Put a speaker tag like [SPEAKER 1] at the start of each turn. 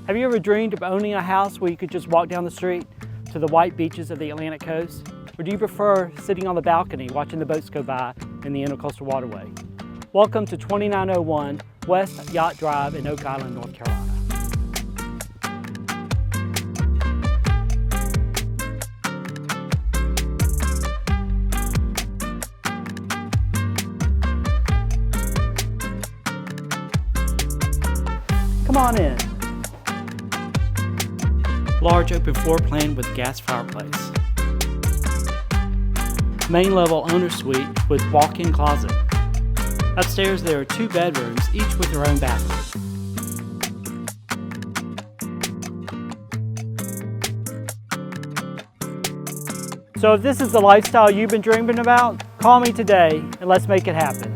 [SPEAKER 1] Have you ever dreamed of owning a house where you could just walk down the street to the white beaches of the Atlantic coast? Or do you prefer sitting on the balcony watching the boats go by in the Intracoastal Waterway? Welcome to 2901 West Yacht Drive in Oak Island, North Carolina. Come on in. Large open floor plan with gas fireplace. Main level owner suite with walk-in closet. Upstairs there are 2 bedrooms, each with their own bathroom. So if this is the lifestyle you've been dreaming about, call me today and let's make it happen.